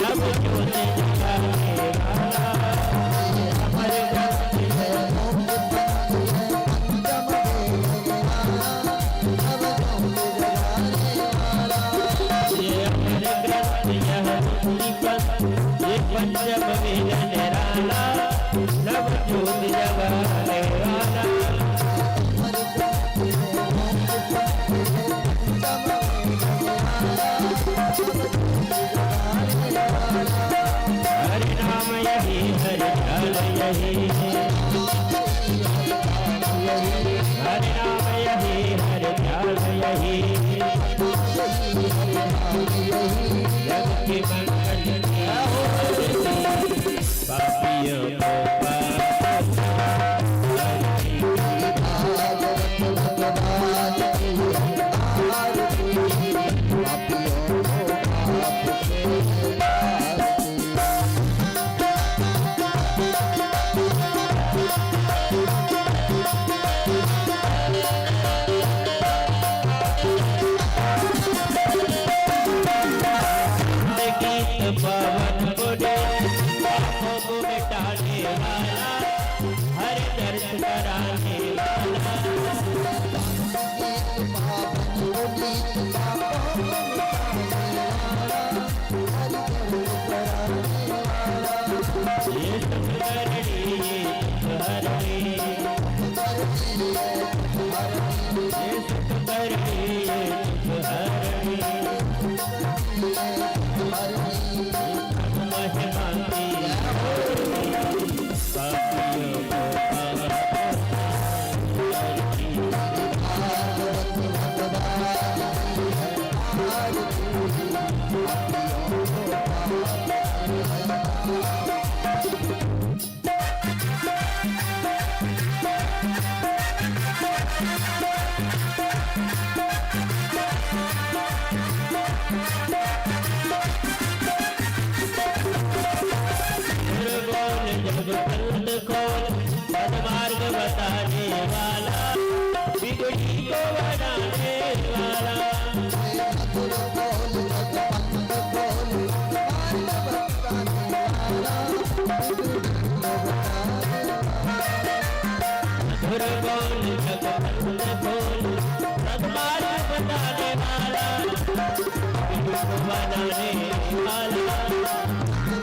नव ज्योत जगाने वाला अमर ग्रंथ है ये अमर ग्रंथ यह मुक्ति पथ ये पंचम वेद निराला नव ज्योत जगाने वाला हरि नाम यही हरि ध्यान यही हरि नाम यही हरि ध्यान यही जग के मंगल की पापियों को पवन बुढ़े पापों को मिटाने वाला हर दर्द कराने वाला ये सब करनी ये सब करनी ये सदमार्ग बताने वाला बिगड़ी को बनाने वाला मधुर बोल जगबंद बोल सदमार्ग बताने वाला बिगड़ी को बनाने वाला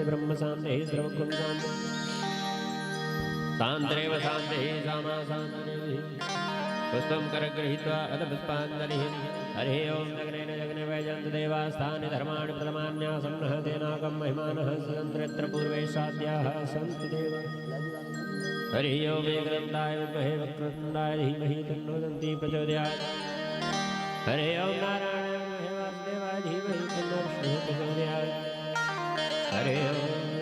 ब्रह्म शांति सर्वगुण शांति शांतरेव शांति सामा शांति पुष्पं करगृहीत्वा अथ पुष्पाञ्जलिः हरि ओम जगनेन जगने वैजयन्त देवास्थानि धर्माणि प्रथमान्यासन्नः तेनाकं महिमानः स्वतन्त्रत्र पूर्वे साध्याः सन्ति देव हरि ओम एकदन्ताय विद्महे वक्रतुण्डाय धीमहि तन्नो दन्ती प्रचोदयात् हरि ओम नारायणाय विद्महे वासुदेवाय धीमहि तन्नो विष्णुः प्रचोदयात् हरि ओम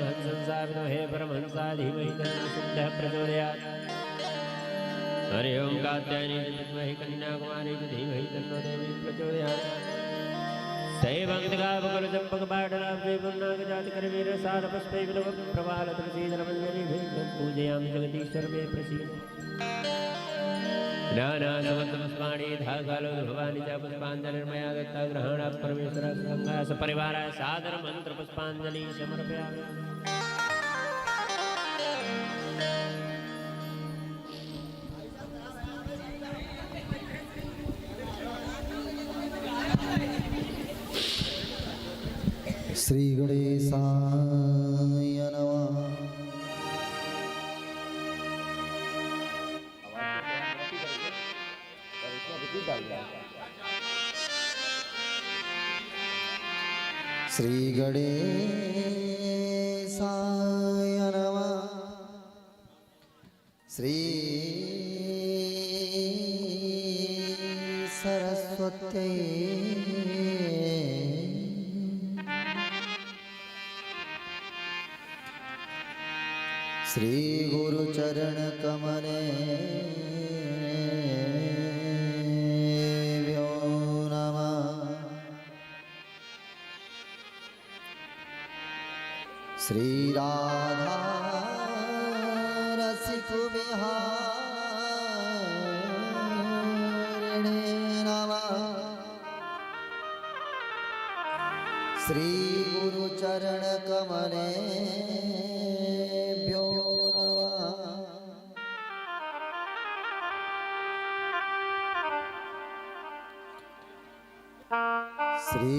हंसंसाय विद्महे परमहंसाय धीमहि तन्नो सिद्धः प्रचोदयात् हरि ओम कात्यायनी विद्महे कन्याकुमारी धीमहि तन्नो देवी प्रचोदयात् सैवंतिका बकुल चंपक बाटलाभ पूर्णांग जाति कर वीर सार पुष्पै विलव प्रवाल तुलसी धर्मंजलि भेद पूजयामि जगदीश्वर मे प्रसीद नाना समस्त पुष्पाणि धाकालो भवानी च पुष्पांजलिर्मया दत्ता ग्रहणात् परमेश्वर संघाय सपरिवाराय सादर मंत्र पुष्पांजलि समर्पयामि श्री गणेशाय नमः। श्री गणेशाय नमः। श्री सरस्वत्यै श्री गुरुचरण कमले व्यो नमः। श्री राधा रसिक विहारिणे नमः। श्री गुरुचरण कमले श्री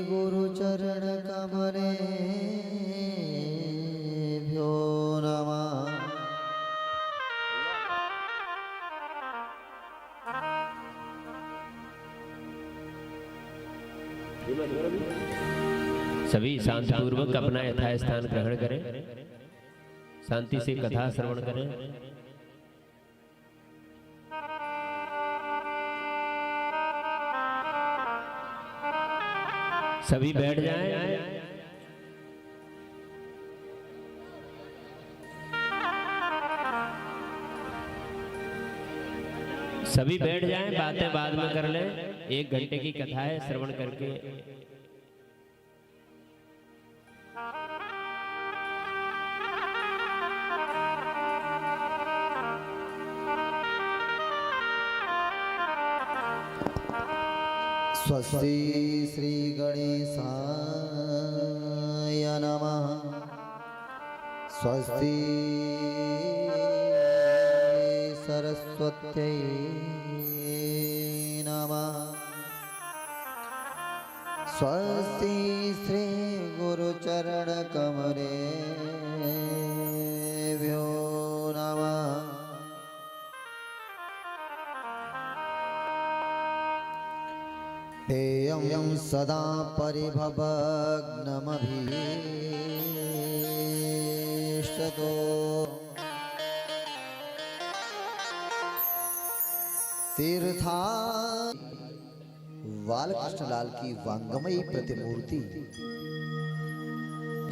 गुरुचरण कमले भ्यो नमः। सभी शांतिपूर्वक अपना यथास्थान ग्रहण करें, शांति से कथा श्रवण करें। सभी बैठ जाएं। सभी बैठ जाएं, बातें बाद में कर लें। 1 घंटे की कथा है, श्रवण करके स्वस्ति श्री गणेशाय नमः। स्वस्ति सरस्वत्यै नमः। स्वस्ति श्री गुरुचरण कमले व्यो नमः। हेयं सदा परिभवग्नमभीष्टतो तीर्था बालकृष्णलाल की वांगमयी प्रतिमूर्ति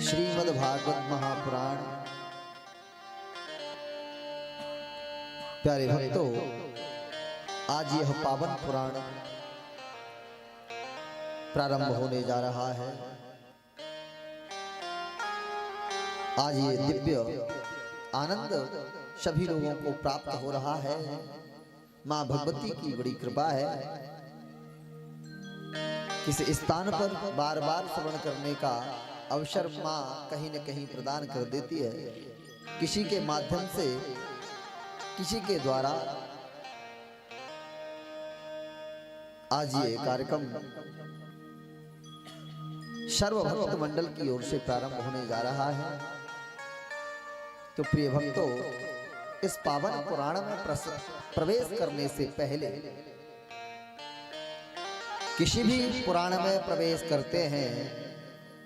श्रीमद् भागवत महापुराण। प्यारे भक्तों, आज यह पावन पुराण प्रारंभ होने जा रहा है। आज ये दिव्य आनंद सभी लोगों को प्राप्त हो रहा है। मां भगवती की बड़ी कृपा है। किसी स्थान पर बार बार श्रवण करने का अवसर मां कहीं न कहीं प्रदान कर देती है। किसी के माध्यम से, किसी के द्वारा आज ये कार्यक्रम सर्वभक्त मंडल की ओर से प्रारंभ होने जा रहा है। तो प्रिय भक्तों, इस पावन पुराण में प्रवेश करने से पहले किसी भी पुराण में प्रवेश करते हैं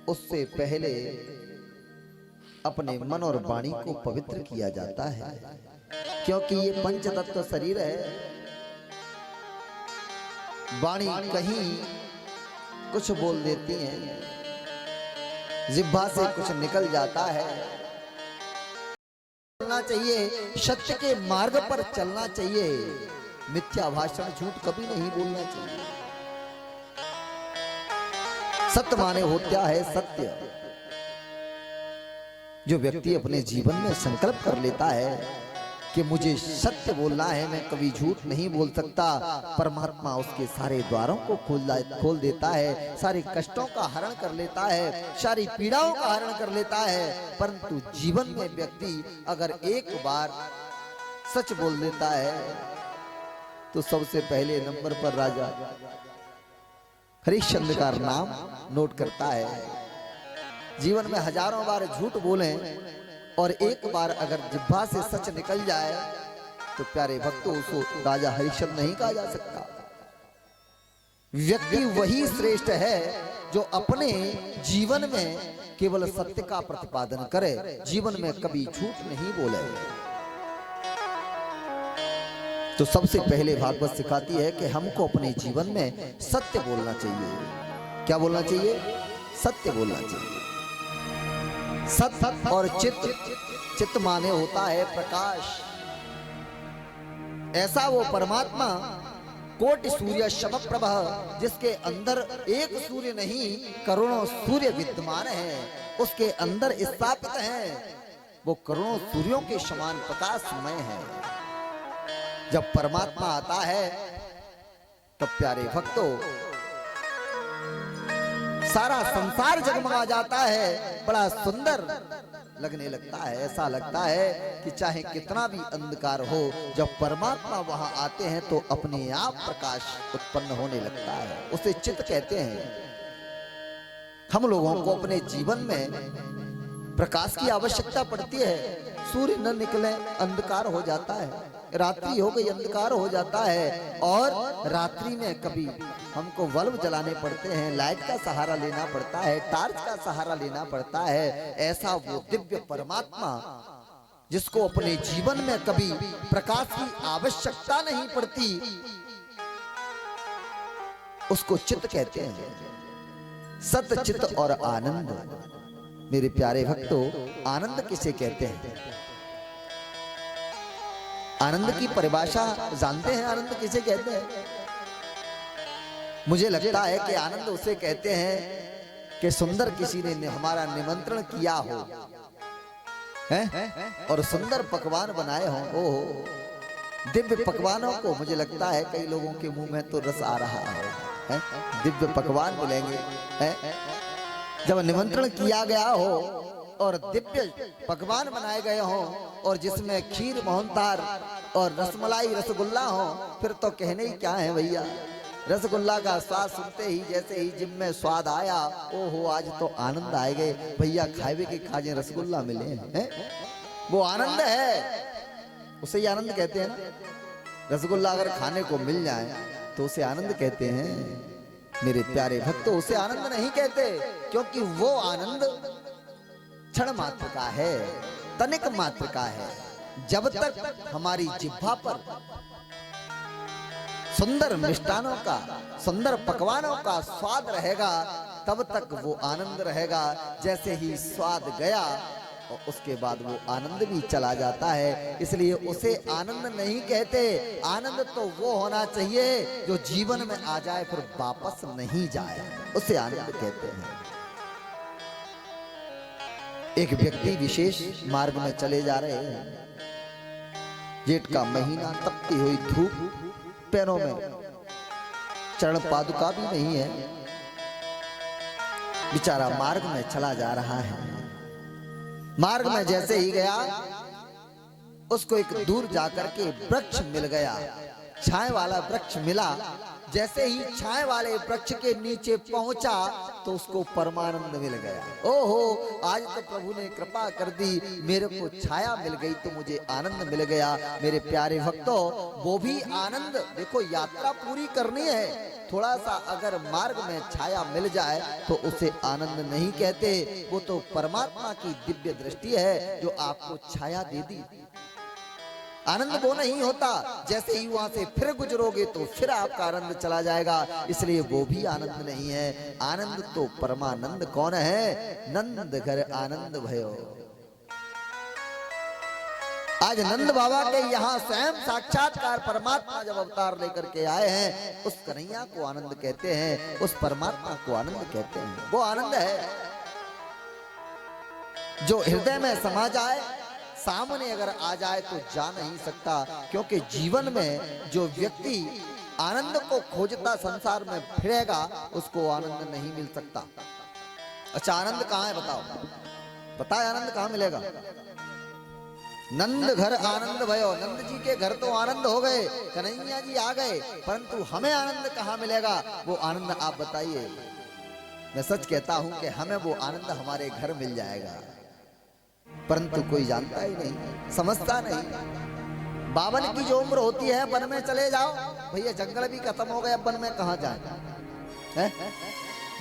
उससे पहले अपने मन और वाणी को पवित्र किया जाता है, क्योंकि ये पंच तत्व शरीर है। वाणी कहीं कुछ बोल देती है, जिह्वा से कुछ निकल जाता है। चलना चाहिए, सत्य के मार्ग पर चलना चाहिए, मिथ्या भाषण झूठ कभी नहीं बोलना चाहिए। सत्य माने होता है सत्य। जो व्यक्ति अपने जीवन में संकल्प कर लेता है कि मुझे सत्य बोलना है, मैं कभी झूठ नहीं बोल सकता, परमात्मा उसके सारे द्वारों को खोल देता है, सारे कष्टों का हरण कर लेता है, सारी पीड़ाओं का हरण कर लेता है। परंतु जीवन में व्यक्ति अगर एक बार सच बोल देता है तो सबसे पहले नंबर पर राजा हरिश्चंद्र का नाम नोट करता है। जीवन में हजारों बार झूठ बोले और एक बार अगर जिह्वा से सच निकल जाए तो प्यारे भक्तों उसको राजा हरिश्चंद्र नहीं कहा जा सकता। व्यक्ति वही श्रेष्ठ है जो अपने जीवन में केवल सत्य का प्रतिपादन करे, जीवन में कभी झूठ नहीं बोले। तो सबसे पहले भागवत सिखाती है कि हमको अपने जीवन में सत्य बोलना चाहिए। क्या बोलना चाहिए? सत्य बोलना चाहिए। सत्य और चित्त, चित्त माने होता है प्रकाश। ऐसा वो परमात्मा कोटि सूर्य समप्रभ, जिसके अंदर एक सूर्य नहीं करोड़ों सूर्य विद्यमान है, उसके अंदर स्थापित है। वो करोड़ों सूर्यों के समान प्रकाशमय है। जब परमात्मा आता है तब प्यारे भक्तों सारा संसार जगमगा जाता है, बड़ा सुंदर लगने लगता है। ऐसा लगता है कि चाहे कितना भी अंधकार हो, जब परमात्मा वहां आते हैं तो अपने आप प्रकाश उत्पन्न होने लगता है। उसे चित्त कहते हैं। हम लोगों को अपने जीवन में प्रकाश की आवश्यकता पड़ती है। सूर्य न निकले अंधकार हो जाता है, रात्रि हो गई अंधकार हो जाता है, और रात्रि में कभी हमको बल्ब जलाने पड़ते हैं, लाइट का सहारा लेना पड़ता है, टार्च का सहारा लेना पड़ता है। ऐसा वो दिव्य परमात्मा जिसको अपने जीवन में कभी प्रकाश की आवश्यकता नहीं पड़ती, उसको चित्त कहते हैं। सत्य, चित्त और आनंद। मेरे प्यारे भक्तों, आनंद किसे कहते हैं? आनंद की परिभाषा जानते हैं? आनंद किसे कहते हैं? मुझे लगता है कि आनंद उसे कहते हैं कि सुंदर किसी ने हमारा निमंत्रण किया हो है? और सुंदर पकवान बनाए हों। ओहो, दिव्य पकवानों को मुझे लगता है कई लोगों के मुंह में तो रस आ रहा है। दिव्य पकवान मिलेंगे है? जब निमंत्रण किया गया हो और दिव्य पकवान बनाए गए हों और जिसमें खीर, मोहनथाल और रसमलाई, रसगुल्ला हो, फिर तो कहने ही क्या है भैया। रसगुल्ला का स्वाद सुनते ही जैसे ही जिम में स्वाद आया, ओहो आज तो आनंद आए गए भैया, खावे के खाजे रसगुल्ला मिले हैं। वो आनंद है, उसे ही आनंद कहते हैं ना। रसगुल्ला अगर खाने को मिल जाए तो उसे आनंद कहते हैं। मेरे प्यारे भक्तों, उसे आनंद नहीं कहते, क्योंकि वो आनंद क्षण मात्र का है, तनिक मात्र का है। जब तक हमारी जिह्वा पर सुंदर मिष्टानों का, सुंदर पकवानों का स्वाद रहेगा, तब तक वो आनंद रहेगा। जैसे ही स्वाद गया और उसके बाद वो आनंद भी चला जाता है। इसलिए उसे आनंद नहीं कहते। आनंद तो वो होना चाहिए जो जीवन में आ जाए फिर वापस नहीं जाए, उसे आनंद कहते हैं। एक व्यक्ति विशेष मार्ग में चले जा रहे हैं। जेठ का महीना, तपती हुई धूप, पैरों में चरण पादुका भी नहीं है। बेचारा मार्ग में चला जा रहा है। मार्ग में जैसे ही गया, उसको एक दूर जाकर के वृक्ष मिल गया, छाए वाला वृक्ष मिला। जैसे ही छाए वाले वृक्ष के नीचे पहुंचा तो उसको परमानंद मिल गया। ओहो, आज तो प्रभु ने कृपा कर दी, मेरे को छाया मिल गई तो मुझे आनंद मिल गया। मेरे प्यारे भक्तों, वो भी आनंद, देखो यात्रा पूरी करनी है, थोड़ा सा अगर मार्ग में छाया मिल जाए तो उसे आनंद नहीं कहते, वो तो परमात्मा की दिव्य दृष्टि है जो आपको छाया दे दी। आनंद वो नहीं होता, जैसे ही वहां से फिर गुजरोगे तो फिर आपका आनंद चला जाएगा, इसलिए वो भी आनंद नहीं है। आनंद तो परमानंद कौन है? नंद घर आनंद भयो। आज नंद बाबा के यहाँ स्वयं साक्षात्कार परमात्मा जब अवतार लेकर के आए हैं, उस कन्हैया को आनंद कहते हैं, उस परमात्मा को आनंद कहते हैं। वो आनंद है जो हृदय में समा जाए, सामने अगर आ जाए तो जा नहीं सकता। क्योंकि जीवन में जो व्यक्ति आनंद को खोजता संसार में फिरेगा, उसको आनंद नहीं मिल सकता। अच्छा, आनंद कहाँ है बताओ? बताए आनंद कहाँ मिलेगा? नंद घर आनंद भयो। नंद जी के घर तो आनंद हो गए, कन्हैया जी आ गए, परंतु हमें आनंद कहाँ मिलेगा? वो आनंद आप बताइए। मैं सच कहता हूं कि हमें वो आनंद हमारे घर मिल जाएगा, परंतु कोई जानता ही नहीं, समझता नहीं। 52 की जो उम्र होती है, वन में चले जाओ भैया, जंगल भी खत्म हो गए, अब वन में कहाँ जाए?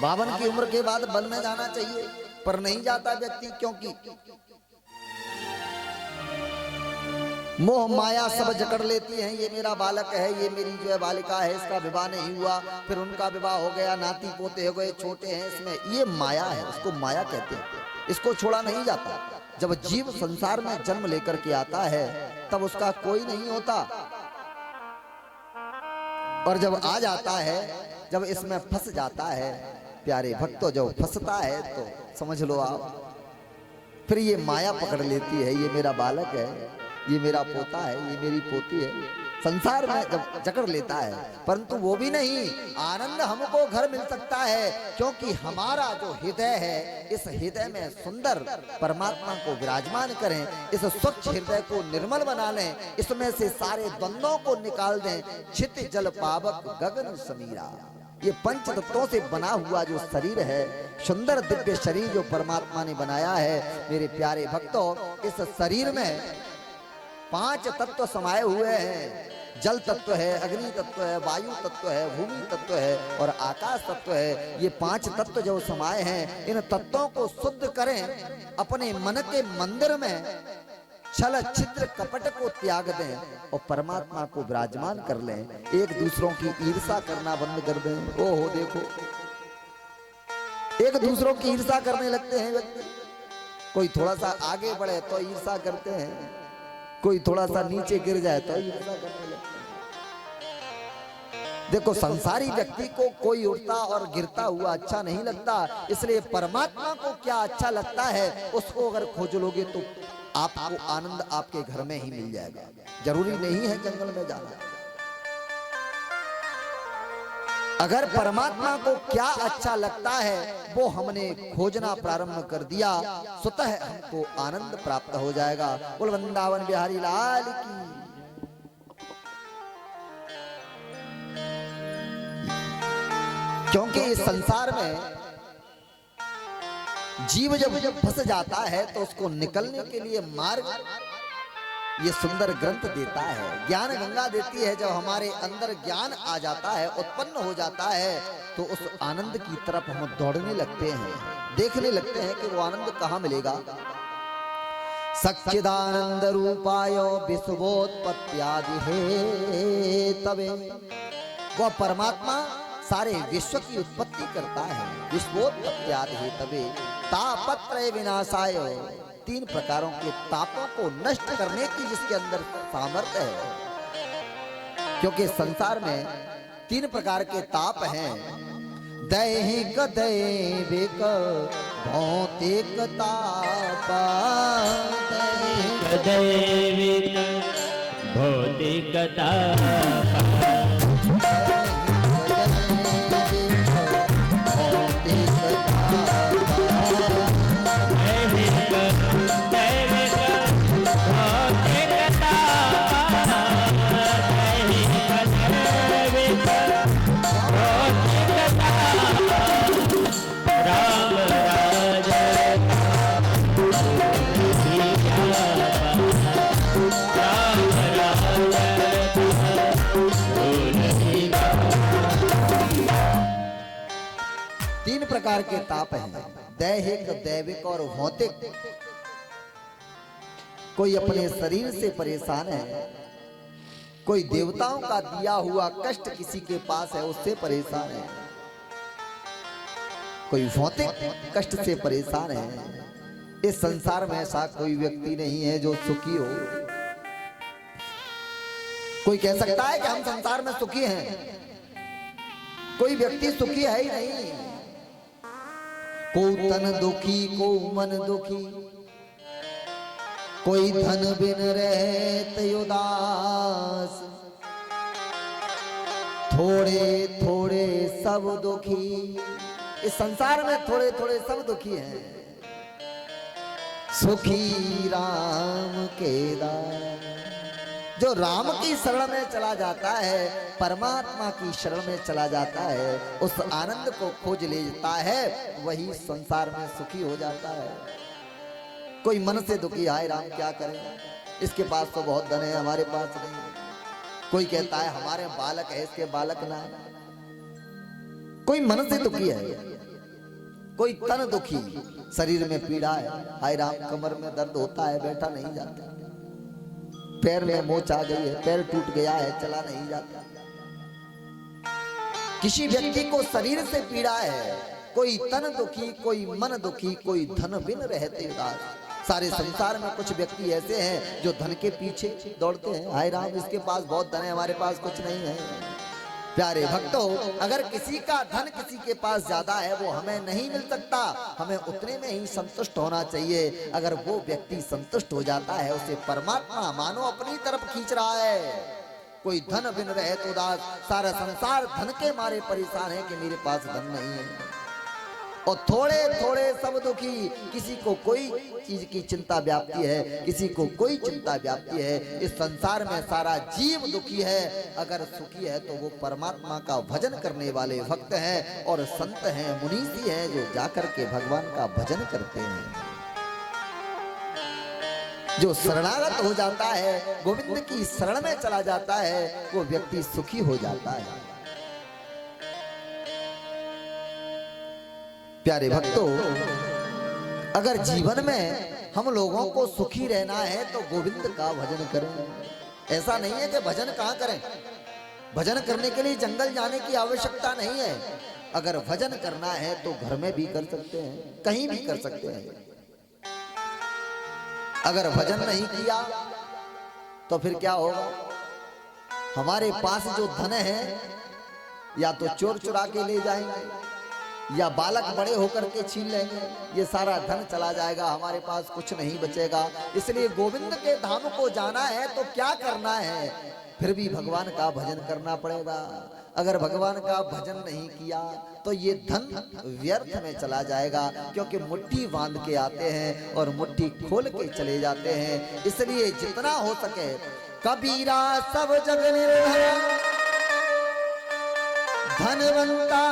52 की उम्र के बाद वन में जाना चाहिए, पर नहीं जाता व्यक्ति। क्योंकि मोह माया सब जकड़ लेती हैं। ये मेरा बालक है, ये मेरी जो है बालिका है, इसका विवाह नहीं हुआ, फिर उनका विवाह हो गया, नाती पोते हो गए, छोटे हैं, इसमें ये माया है, उसको माया कहते हैं। इसको छोड़ा नहीं जाता। जब जीव संसार में जन्म लेकर के आता है तब उसका कोई नहीं होता, और जब आ जाता है, जब इसमें फंस जाता है प्यारे भक्तों, जब फंसता है तो समझ लो आप, फिर ये माया पकड़ लेती है। ये मेरा बालक है, ये मेरा पोता है, ये मेरी पोती है, संसार में जब जकड़ लेता है। परंतु वो भी नहीं, आनंद हमको घर मिल सकता है, क्योंकि हमारा जो हृदय है, इस हृदय में सुंदर परमात्मा को विराजमान करें, इस स्वच्छ हृदय को निर्मल बना लें, इसमें से सारे द्वंद्वों को निकाल दें। क्षित जल पावक गगन समीरा, ये पंच तत्वों से बना हुआ जो शरीर है, सुंदर दिव्य शरीर जो परमात्मा ने बनाया है, मेरे प्यारे भक्तों, इस शरीर में 5 तत्व समाये हुए हैं। जल तत्व है, अग्नि तत्व है, वायु तत्व है, भूमि तत्व है और आकाश तत्व है। ये 5 तत्व जो समाये हैं, इन तत्वों को शुद्ध करें, अपने मन के मंदिर में छल छिद्र कपट को त्याग दें और परमात्मा को विराजमान कर लें। एक दूसरों की ईर्ष्या करना बंद कर दें। ओहो देखो, एक दूसरों की ईर्ष्या करने लगते हैं व्यक्ति। कोई थोड़ा सा आगे बढ़े तो ईर्ष्या करते हैं, कोई थोड़ा सा नीचे गिर जाए तो ईर्ष्या करने लगते हैं। देखो, संसारी व्यक्ति को कोई उठता और गिरता हुआ अच्छा नहीं लगता, इसलिए परमात्मा को क्या अच्छा लगता है, उसको अगर खोज लोगे तो आपको आनंद आपके घर में ही मिल जाएगा। जरूरी नहीं है जंगल में जाना। अगर परमात्मा को क्या अच्छा लगता है वो हमने खोजना प्रारंभ कर दिया, स्वतः हमको आनंद प्राप्त हो जाएगा। बोल वृंदावन बिहारी लाल की। क्योंकि इस संसार में जीव जब फंस जाता है तो उसको निकलने के लिए मार्ग ये सुंदर ग्रंथ देता है, ज्ञान गंगा देती है। जब हमारे अंदर ज्ञान आ जाता है, उत्पन्न हो जाता है, तो उस आनंद की तरफ हम दौड़ने लगते हैं, देखने लगते हैं कि वो आनंद कहाँ मिलेगा। सच्चिदानंद रूपाय विश्वोत्पत्त्यादि हे तवे, वह परमात्मा सारे विश्व की उत्पत्ति करता है। विश्वोत्पत्त्यादि हे तवे तापत्रय विनाशाय, 3 प्रकारों के तापों को नष्ट करने की जिसके अंदर सामर्थ्य है। क्योंकि संसार में 3 प्रकार के ताप हैं, दैहिक दैविक भौतिक ताप। दैहिक दैविक भौतिक ताप, प्रकार के ताप हैं, दैहिक, दैविक और भौतिक। कोई अपने शरीर से परेशान है, कोई देवताओं का दिया हुआ कष्ट किसी के पास है उससे परेशान है, कोई भौतिक कष्ट से परेशान है। इस संसार में ऐसा कोई व्यक्ति नहीं है जो सुखी हो। कोई कह सकता है कि हम संसार में सुखी हैं? कोई व्यक्ति सुखी है ही नहीं। को तन दुखी, को मन दुखी, कोई धन बिन रहते उदास, थोड़े थोड़े सब दुखी। इस संसार में थोड़े थोड़े सब दुखी हैं। सुखी राम के दास। जो राम की शरण में चला जाता है, परमात्मा की शरण में चला जाता है, उस आनंद को खोज लेता है, वही संसार में सुखी हो जाता है। कोई मन से दुखी, हाय राम क्या करें, इसके पास तो बहुत धन है, हमारे पास नहीं। कोई कहता है हमारे बालक है, इसके बालक ना। कोई मन से दुखी है। कोई तन दुखी, शरीर में पीड़ा है, हाय राम कमर में दर्द होता है, बैठा नहीं जाता। पैर में मोच आ गई है, पैर टूट गया है, चला नहीं जाता। किसी व्यक्ति को शरीर से पीड़ा है, कोई तन दुखी, कोई मन दुखी, कोई धन बिन रहते उदास। सारे संसार में कुछ व्यक्ति ऐसे हैं जो धन के पीछे दौड़ते हैं, हाय राम इसके पास बहुत धन है, हमारे पास कुछ नहीं है। प्यारे भक्तों, अगर किसी का धन किसी के पास ज्यादा है वो हमें नहीं मिल सकता, हमें उतने में ही संतुष्ट होना चाहिए। अगर वो व्यक्ति संतुष्ट हो जाता है, उसे परमात्मा मानो अपनी तरफ खींच रहा है। कोई धन बिन रहे तो उदास। सारा संसार धन के मारे परेशान है कि मेरे पास धन नहीं है, और थोड़े थोड़े सब दुखी। किसी को कोई चीज की चिंता व्याप्ति है, किसी को कोई चिंता व्याप्ति है। इस संसार में सारा जीव दुखी है। अगर सुखी है तो वो परमात्मा का भजन करने वाले भक्त हैं और संत हैं, मुनीसी हैं, जो जाकर के भगवान का भजन करते हैं। जो शरणागत हो जाता है, गोविंद की शरण में चला जाता है, वो व्यक्ति सुखी हो जाता है। प्यारे भक्तों, अगर जीवन में हम लोगों को सुखी रहना है तो गोविंद का भजन करें। ऐसा नहीं है कि भजन कहाँ करें, भजन करने के लिए जंगल जाने की आवश्यकता नहीं है। अगर भजन करना है तो घर में भी कर सकते हैं, कहीं भी कर सकते हैं। अगर भजन नहीं किया तो फिर क्या होगा? हमारे पास जो धन है या तो चोर चुरा के ले जाएंगे, या बालक बड़े होकर के छीन लेंगे। ये सारा धन चला जाएगा, हमारे पास कुछ नहीं बचेगा। इसलिए गोविंद के धाम को जाना है तो क्या करना है? फिर भी भगवान का भजन करना पड़ेगा। अगर भगवान का भजन नहीं किया तो ये धन व्यर्थ में चला जाएगा, क्योंकि मुट्ठी बांध के आते हैं और मुट्ठी खोल के चले जाते हैं। इसलिए जितना हो सके, कबीरा सब जग निर्भय, धनवंता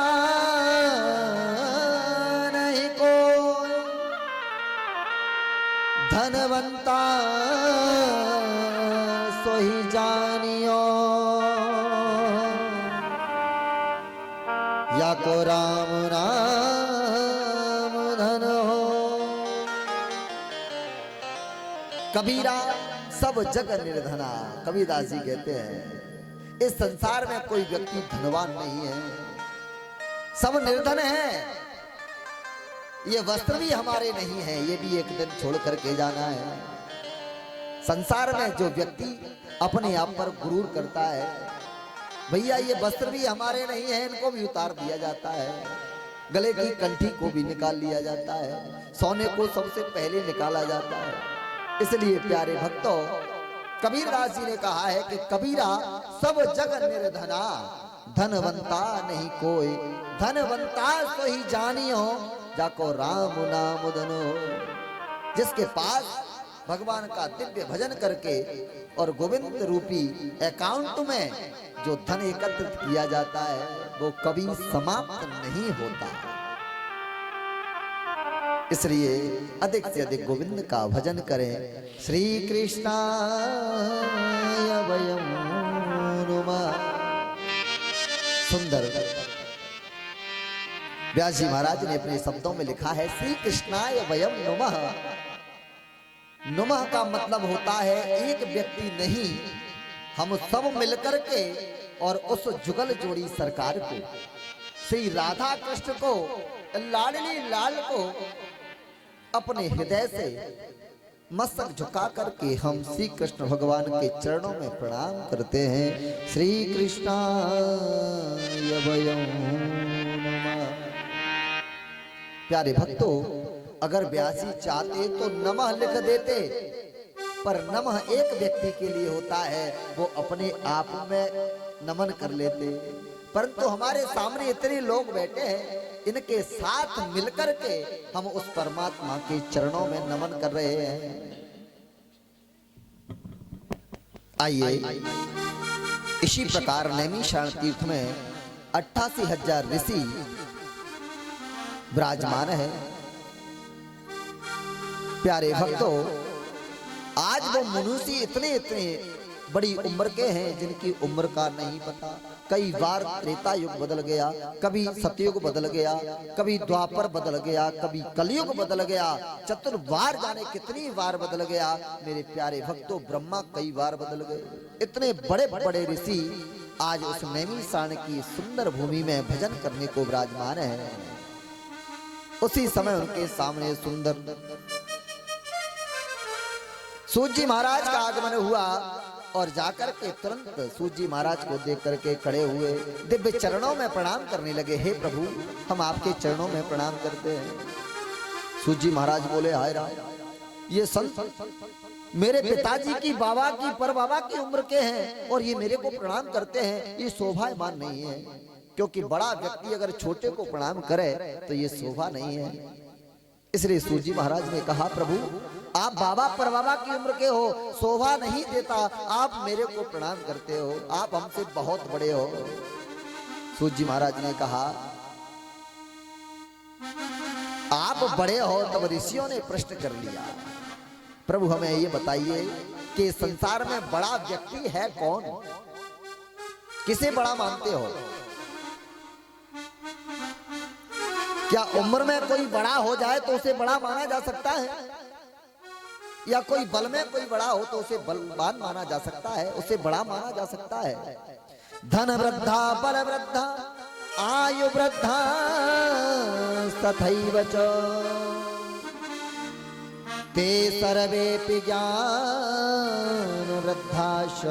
नहीं कोई, धनवंता सोही जानियो, या को राम नाम धन हो। कबीरा सब जग निर्धना। कबीरदास जी कहते हैं इस संसार में कोई व्यक्ति धनवान नहीं है, सब निर्धन है। ये वस्त्र भी हमारे नहीं है, ये भी एक दिन छोड़ करके जाना है। संसार में जो व्यक्ति अपने आप पर गुरूर करता है, भैया ये वस्त्र भी हमारे नहीं है, इनको भी उतार दिया जाता है। गले की कंठी को भी निकाल लिया जाता है, सोने को सबसे पहले निकाला जाता है। इसलिए प्यारे भक्तों, कबीरदास जी ने कहा है कि कबीरा सब जग निर्धना, धनवंता नहीं कोई, धनवंता सो ही जानियो, जाको राम नाम धनो। जिसके पास भगवान का दिव्य भजन करके और गोविंद रूपी अकाउंट में जो धन एकत्रित किया जाता है, वो कभी समाप्त नहीं होता। इसलिए अधिक से अधिक गोविंद का भजन करें। श्री कृष्णाय वयं नुमः। सुंदर व्यास जी महाराज ने अपने शब्दों में लिखा है, श्री कृष्णाय वयम नुमः। नुमः का मतलब होता है एक व्यक्ति नहीं, हम सब मिलकर के और उस जुगल जोड़ी सरकार को, श्री राधा कृष्ण को, लाडली लाल को अपने हृदय से मस्तक झुका करके हम श्री कृष्ण भगवान के चरणों में प्रणाम करते हैं। श्री कृष्णाय वयं नमः। प्यारे भक्तों, अगर व्यासी चाहते तो नमः लिख देते, पर नमः एक व्यक्ति के लिए होता है, वो अपने आप में नमन कर लेते। परंतु हमारे सामने इतने लोग बैठे हैं, इनके साथ मिलकर के हम उस परमात्मा के चरणों में नमन कर रहे हैं। आइए, इसी प्रकार नैमिषारण्य तीर्थ में 88,000 ऋषि विराजमान है। प्यारे भक्तों, आज वो मनुष्य इतने बड़ी उम्र के हैं जिनकी उम्र का नहीं पता। कई बार त्रेता युग बदल गया, कभी सतयुग बदल गया, कभी द्वापर बदल गया, कभी कलयुग बदल गया, चतुर्बार जाने कितनी बार बदल गया। मेरे प्यारे भक्तों, ब्रह्मा कई बार बदल गए। इतने बड़े बड़े ऋषि आज उस नैमिषारण्य की सुंदर भूमि में भजन करने को विराजमान है। उसी समय उनके सामने सुंदर सूत जी महाराज का आगमन हुआ और जाकर के तुरंत सूत जी महाराज को देख करके खड़े हुए, दिव्य चरणों में प्रणाम करने लगे। हे प्रभु, हम आपके चरणों में प्रणाम करते हैं। सूत जी महाराज बोले, हाय राम, ये संत मेरे पिताजी की, बाबा की, पर बाबा की उम्र के हैं और ये मेरे को प्रणाम करते हैं, ये शोभायमान नहीं है। क्योंकि बड़ा व्यक्ति अगर छोटे को प्रणाम करे तो ये शोभा नहीं है। इसलिए सूत जी महाराज ने कहा, प्रभु आप बाबा पर बाबा की उम्र के हो, शोभा नहीं देता, आप मेरे को प्रणाम करते हो, आप हमसे बहुत बड़े हो। सूत जी महाराज ने कहा, आप बड़े हो। तब ऋषियों ने प्रश्न कर लिया, प्रभु हमें ये बताइए कि संसार में बड़ा व्यक्ति है कौन, किसे बड़ा मानते हो? क्या उम्र में कोई बड़ा हो जाए तो उसे बड़ा माना जा सकता है, या कोई बल में कोई बड़ा हो तो उसे बलवान माना जा सकता है, उसे बड़ा माना जा सकता है? धन वृद्धा बल वृद्धा आयु वृद्धा तथैव च ते सर्वेपि ज्ञान वृद्धाश्च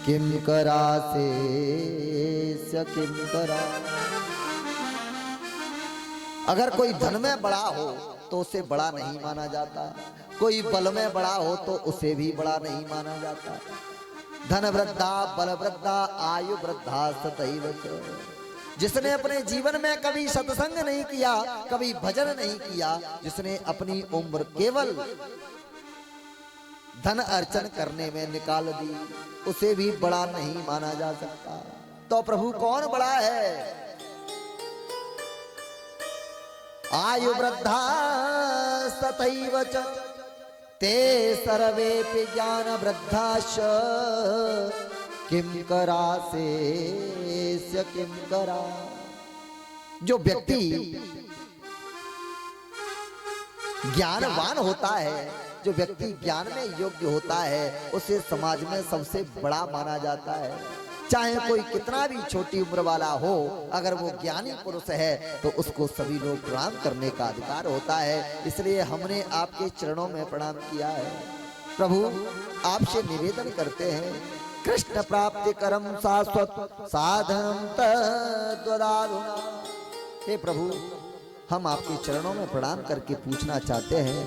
किं करासे किं करा। अगर कोई धन में बड़ा हो तो उसे बड़ा नहीं माना जाता, कोई बल में बड़ा हो तो उसे भी बड़ा नहीं माना जाता। धन वृद्धा बल वृद्धा आयु वृद्धा सतैव च। जिसने अपने जीवन में कभी सत्संग नहीं किया, कभी भजन नहीं किया, जिसने अपनी उम्र केवल धन अर्चन करने में निकाल दी, उसे भी बड़ा नहीं माना जा सकता। तो प्रभु कौन बड़ा है? आयु वृद्धा सतैव च ते सर्वेपि ज्ञान वृद्धाश्च किं करासे किं करा। जो व्यक्ति ज्ञानवान होता है, जो व्यक्ति ज्ञान में योग्य होता है, उसे समाज में सबसे बड़ा माना जाता है। चाहे कोई कितना भी छोटी उम्र वाला हो, अगर वो ज्ञानी पुरुष है तो उसको सभी लोग प्रणाम करने का अधिकार होता है। इसलिए हमने आपके चरणों में प्रणाम किया है। प्रभु आपसे निवेदन करते हैं, कृष्ण प्राप्ति करम शाश्वत साधन तद्वदाधुना। हे प्रभु, हम आपके चरणों में प्रणाम करके पूछना चाहते हैं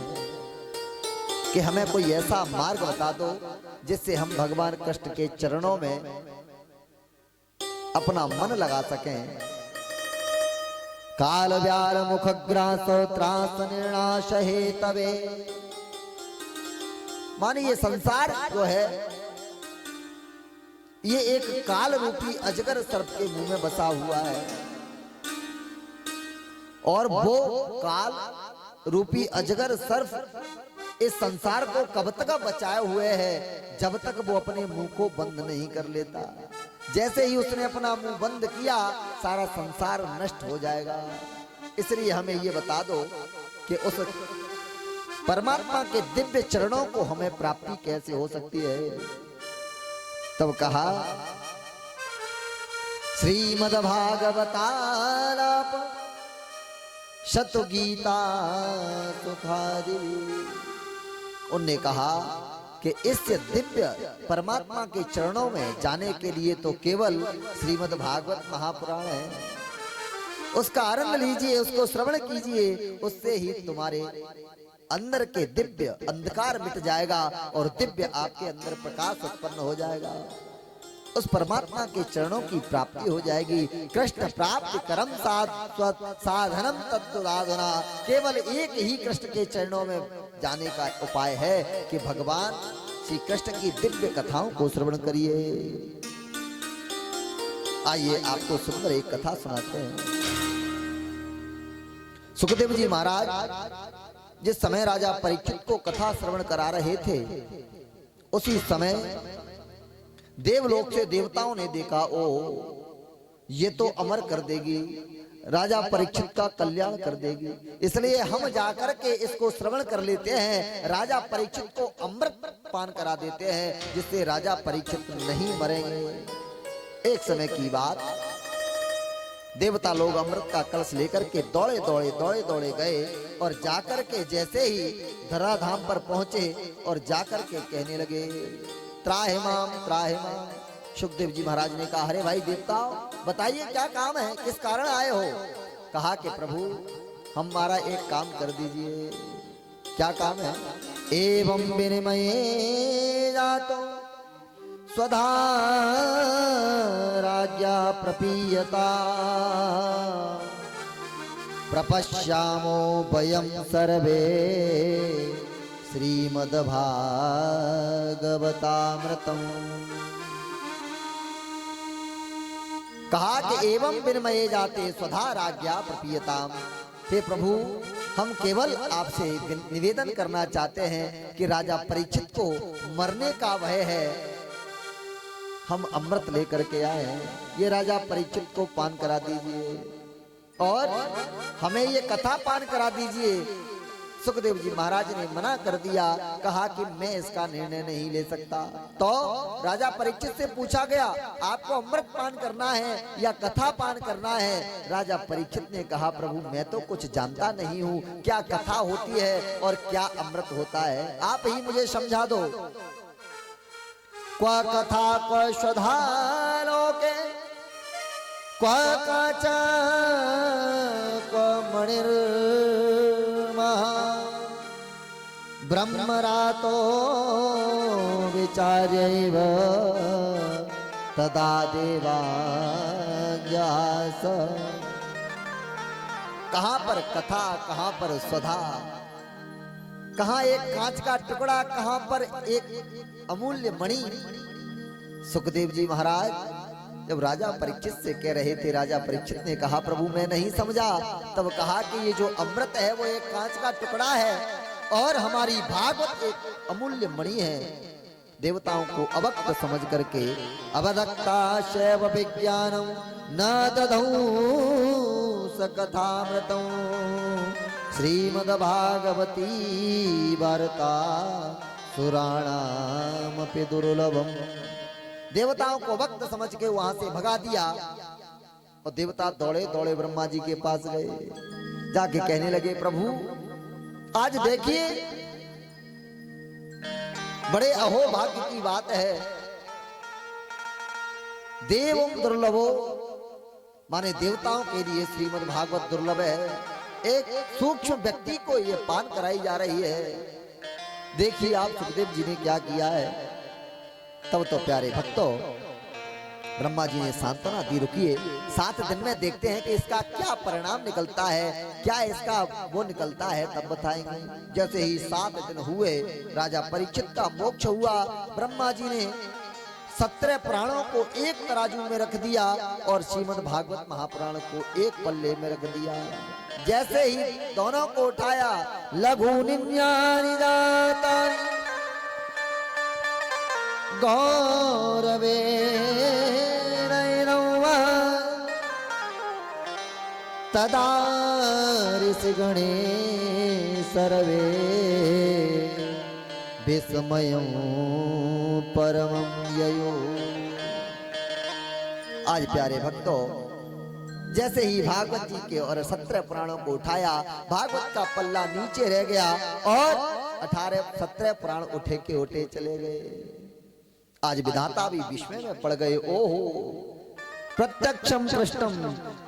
कि हमें कोई ऐसा मार्ग बता दो जिससे हम भगवान कृष्ण के चरणों में अपना मन लगा सकें। काल व्याल मुख ग्रास त्रास निर्णाश हे तवे। मानिए ये संसार जो है, ये एक काल रूपी अजगर सर्प के मुंह में बसा हुआ है, और वो काल रूपी अजगर सर्प इस संसार को कब तक बचाए हुए है, जब तक वो अपने मुंह को बंद नहीं कर लेता। जैसे ही उसने अपना मुंह बंद किया सारा संसार नष्ट हो जाएगा। इसलिए हमें ये बता दो कि उस परमात्मा के दिव्य चरणों को हमें प्राप्ति कैसे हो सकती है। तब कहा श्रीमद्भागवतालाप शतगीता सुखादि। उनने कहा कि इस दिव्य परमात्मा के चरणों में जाने के लिए तो केवल श्रीमद् भागवत महापुराण है। उसका आनंद लीजिए, उसको श्रवण कीजिए, उससे ही तुम्हारे अंदर के दिव्य अंधकार मिट जाएगा और दिव्य आपके अंदर प्रकाश उत्पन्न हो जाएगा। उस परमात्मा के चरणों की प्राप्ति हो जाएगी। कृष्ण प्राप्ति करम साधनम तत्वदाधना। केवल एक ही कृष्ण के चरणों में जाने का उपाय है कि भगवान श्री कृष्ण की दिव्य कथाओं को श्रवण करिए। आइए आपको सुंदर एक कथा सुनाते हैं। सुखदेव जी महाराज जिस समय राजा परीक्षित को कथा श्रवण करा रहे थे, उसी समय देवलोक से देवताओं ने देखा, ओ ये तो अमर कर देगी, राजा परीक्षित का कल्याण कर देगी, इसलिए हम जाकर के इसको श्रवण कर लेते हैं, राजा परीक्षित को अमृत पान करा देते हैं, जिससे राजा परीक्षित नहीं मरेंगे। एक समय की बात, देवता लोग अमृत का कलश लेकर के दौड़े दौड़े गए और जाकर के जैसे ही धराधाम पर पहुंचे और जाकर के कहने लगे, त्राहि माम त्राहि माम। सुखदेव जी महाराज ने कहा, अरे भाई देवताओं, बताइए क्या काम है, किस कारण आए हो। कहा कि प्रभु हमारा एक काम कर दीजिए। क्या काम है। एवं विनिमये जातो स्वधा राज्ञा प्रपीयता प्रपश्यामो वयं सर्वे श्रीमद्भागवतामृतम्। कहा कि एवं विनिमये जाते स्वधा राज्ञा प्रपीयताम। हे प्रभु, हम केवल आपसे निवेदन करना चाहते हैं कि राजा परीक्षित को मरने का भय है, हम अमृत लेकर के आए हैं, ये राजा परीक्षित को पान करा दीजिए और हमें ये कथा पान करा दीजिए। सुखदेव जी महाराज ने मना कर दिया, कहा कि मैं इसका निर्णय नहीं ले सकता। तो राजा परीक्षित से पूछा गया, आपको अमृत पान करना है या कथा पान करना है। राजा परीक्षित ने कहा, प्रभु मैं तो कुछ जानता नहीं हूँ, क्या कथा होती है और क्या अमृत होता है, आप ही मुझे समझा दो। क्व कथा क्व स्वधा लोके क्व काचा क्व मणिर्महा ब्रह्मरातो विचार्यैव तदा देवाज्ञास। कहां पर कथा, कहां पर स्वधा, कहां एक कांच का टुकड़ा, कहां पर एक अमूल्य मणि। सुखदेव जी महाराज जब राजा परीक्षित से कह रहे थे, राजा परीक्षित ने कहा, प्रभु मैं नहीं समझा। तब कहा कि ये जो अमृत है वो एक कांच का टुकड़ा है और हमारी भागवत एक अमूल्य मणि है। देवताओं को अवक्त समझ करके अवदक्ता शैव विज्ञानम न दधौ सकथामृतम् श्रीमद्भागवती वार्ता सुराणामपि दुर्लभम। देवताओं को वक्त समझ के वहां से भगा दिया और देवता दौड़े दौड़े ब्रह्मा जी के पास गए, जाके कहने लगे, प्रभु आज देखिए बड़े अहोभाग्य की बात है, देवम दुर्लभो, माने देवताओं के लिए श्रीमद् भागवत दुर्लभ है। एक सूक्ष्म व्यक्ति को ये पान कराई जा रही है। देखिए आप सुखदेव जी ने क्या किया है। तब तो प्यारे भक्तों ब्रह्मा जी ने सांत्वना दी, रुकिए 7 दिन में देखते हैं कि इसका क्या परिणाम निकलता है, क्या इसका वो निकलता है, तब बताएंगे। जैसे ही 7 दिन हुए राजा परीक्षित का मोक्ष हुआ। ब्रह्मा जी ने 17 पुराणों को एक तराजू में रख दिया और श्रीमद् भागवत महापुराण को एक पल्ले में रख दिया। जैसे ही दोनों को उठाया, लघु निन्यानि जातानि गौरवे तदा ऋषिगणे सर्वे विस्मयं परमं ययो। आज प्यारे भक्तों, जैसे ही भागवत जी के और 17 पुराणों को उठाया, भागवत का पल्ला नीचे रह गया और 17 पुराण उठे के उठे चले गए। आज विधाता भी विस्मय में पड़ गए। ओहो, प्रत्यक्षम कृष्णम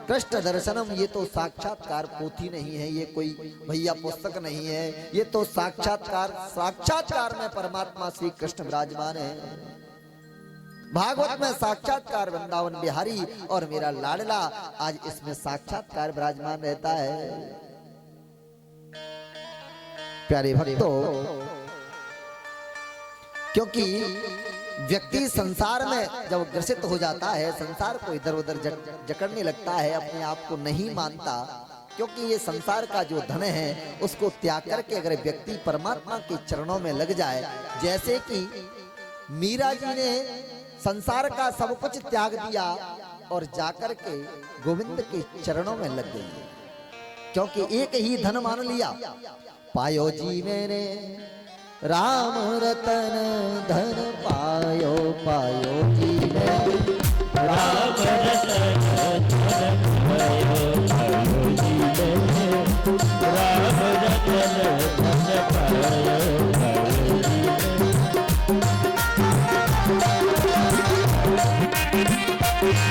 कृष्ण दर्शनम, ये तो साक्षात्कार पोथी नहीं है, ये कोई भैया पुस्तक नहीं है, ये तो साक्षात्कार में परमात्मा श्री कृष्ण विराजमान है। भागवत में साक्षात्कार वृंदावन बिहारी और मेरा लाडला, आज इसमें साक्षात्कार विराजमान रहता है। प्यारे भक्तों, क्योंकि व्यक्ति संसार में जब ग्रसित हो जाता है, संसार को इधर उधर जकड़ने लगता है, अपने आप को नहीं मानता, क्योंकि ये संसार का जो धन है उसको त्याग करके अगर व्यक्ति परमात्मा के चरणों में लग जाए, जैसे कि मीरा जी ने संसार का सब कुछ त्याग दिया और जाकर के गोविंद के चरणों में लग गई, क्योंकि एक ही धन मान लिया। पायो जी मैंने राम रतन धन पायो, पायो जी मैंने राम रतन धन पायो, पायो जी मैंने राम रतन धन पायो, पायो जी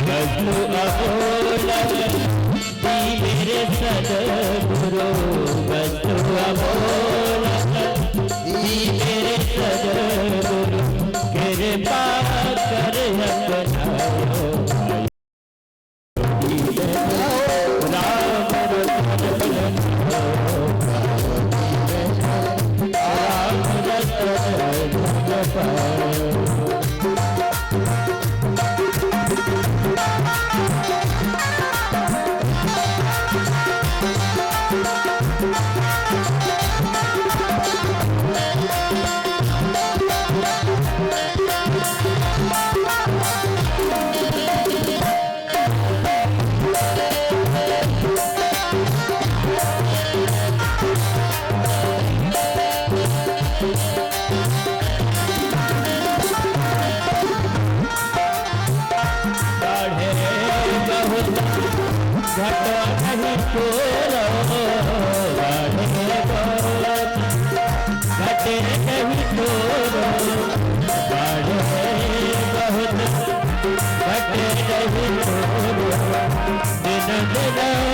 बसु अबोलक दी मेरे सद्गुरु, बसु अबोलक दी मेरे सद्गुरु, कृपा कर अपनाओ, राम रतन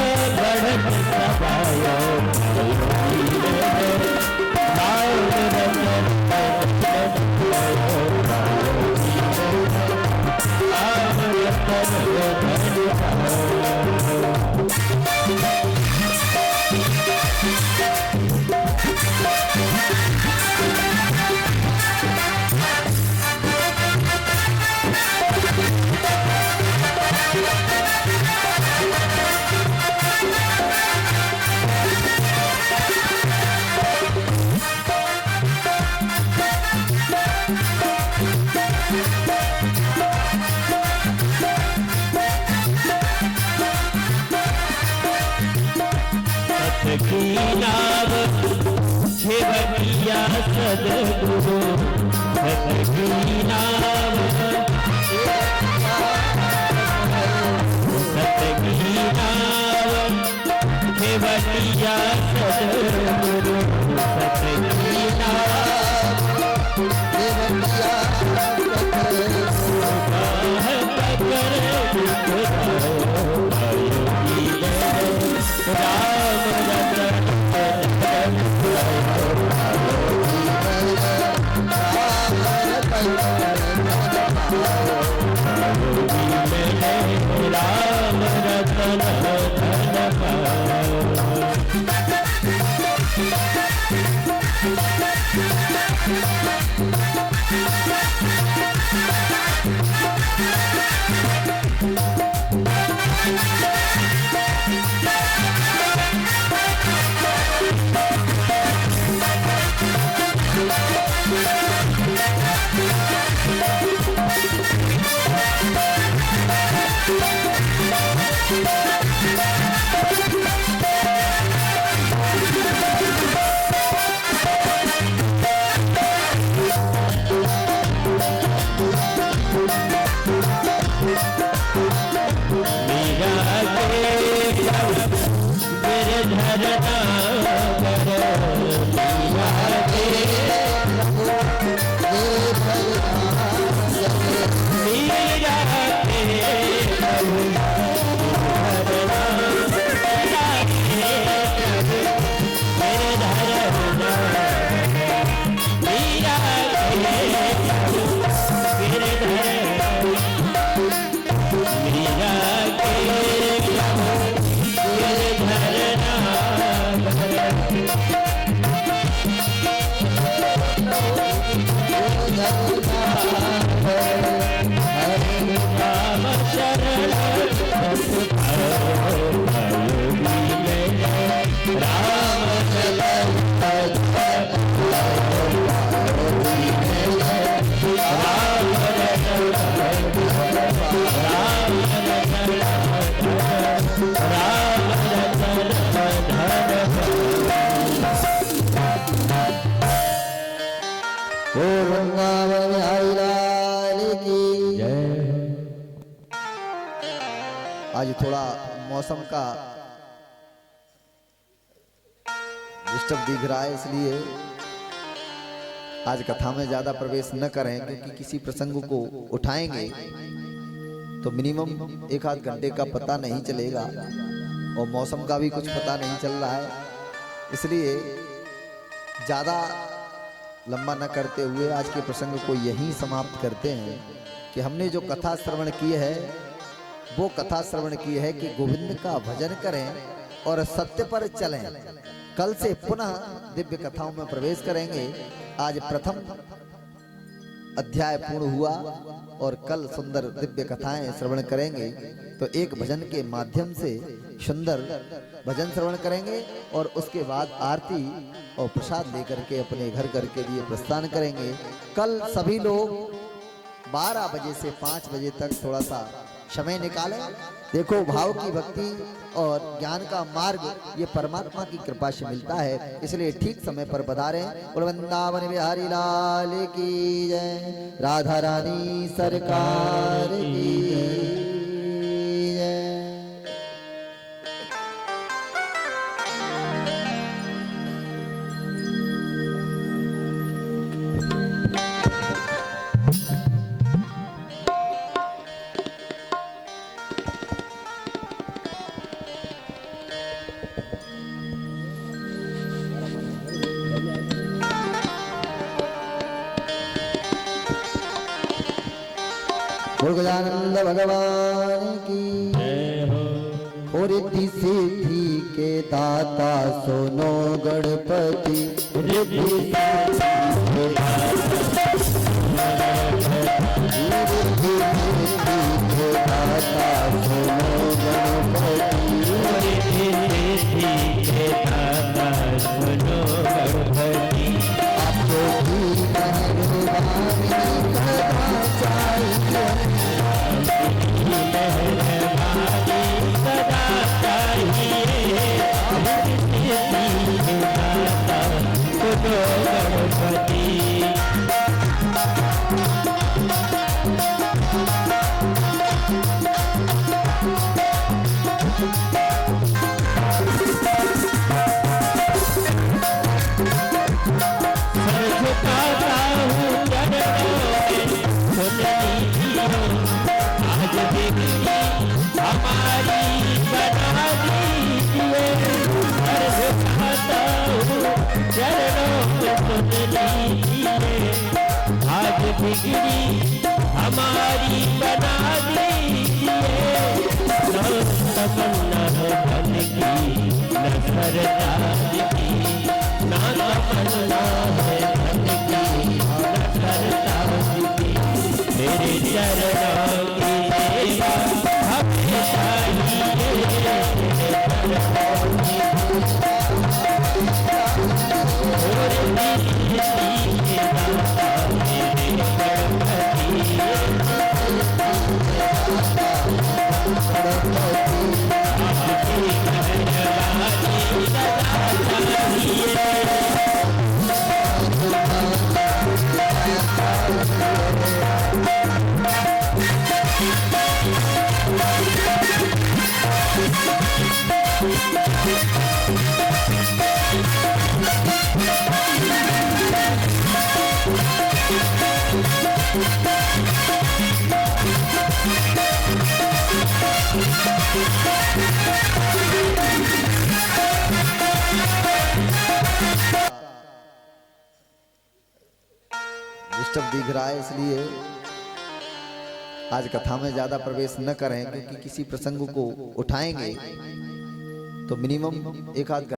राम रतन पायो। नाव खेवटिया सद्गुरु, सतकी नाव सतकी नाव खेवटिया सद्गुरु, सतकी नाव खेवटिया आज थोड़ा मौसम का डिस्टर्ब दिख रहा है, इसलिए आज कथा में ज्यादा प्रवेश न करें, क्योंकि किसी प्रसंग को उठाएंगे तो मिनिमम एक आध घंटे का पता नहीं चलेगा और मौसम का भी कुछ पता नहीं चल रहा है। इसलिए ज्यादा लंबा न करते हुए आज के प्रसंग को यहीं समाप्त करते हैं कि हमने जो कथा श्रवण की है वो कथा श्रवण की है कि गोविंद का भजन करें और सत्य पर चलें। कल से पुनः दिव्य कथाओं में प्रवेश करेंगे। आज प्रथम अध्याय पूर्ण हुआ और कल सुंदर दिव्य कथाएं श्रवण करेंगे। तो एक भजन के माध्यम से सुंदर भजन श्रवण करेंगे और उसके बाद आरती और प्रसाद लेकर के अपने घर के लिए प्रस्थान करेंगे। कल सभी लोग 12 बजे से 5 बजे तक थोड़ा सा समय निकालें। देखो, भाव की भक्ति और ज्ञान का मार्ग ये परमात्मा की कृपा से मिलता है, इसलिए ठीक समय पर पधारें। वृंदावन बिहारी लाल की जय, राधा रानी सरकार की जय। गजानंद भगवान की जय हो। और रिद्धि सिद्धि के दाता सुनो गणपति, रिद्धि सिद्धि के दाता सुनो गणपति, रिद्धि सिद्धि के दाता सुनो गणपति। आपको भी मेहरबानी सदा चाहिए, आज बिगड़ी हमारी बना दीजिए। न तमन्ना है धन की न सरताज की, न तमन्ना है धन की न सरताज की। मेरे चरणों की सेवा हमें चाहिए, डिस्टर्ब दिख रहा है, इसलिए आज कथा में ज्यादा प्रवेश न करें, क्योंकि किसी प्रसंग को उठाएंगे तो मिनिमम एक आध